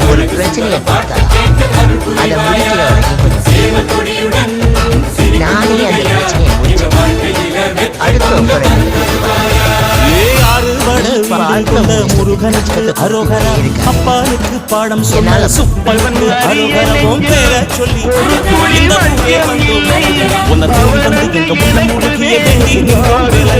ஒரு பிரச்சனையை பார்த்தா அதை முடிக்கிற வரைக்கும் நானே அந்த பிரச்சனையை முடிச்சு அடுத்த முருகனுக்கு அரோகரா அப்பானுக்கு பாடம் சொன்ன சுப்பனுக்கு அரோகரவும் பேர சொல்லி உனக்கு வந்து எங்க முன்ன முருகிய வேண்டி நின்றோம்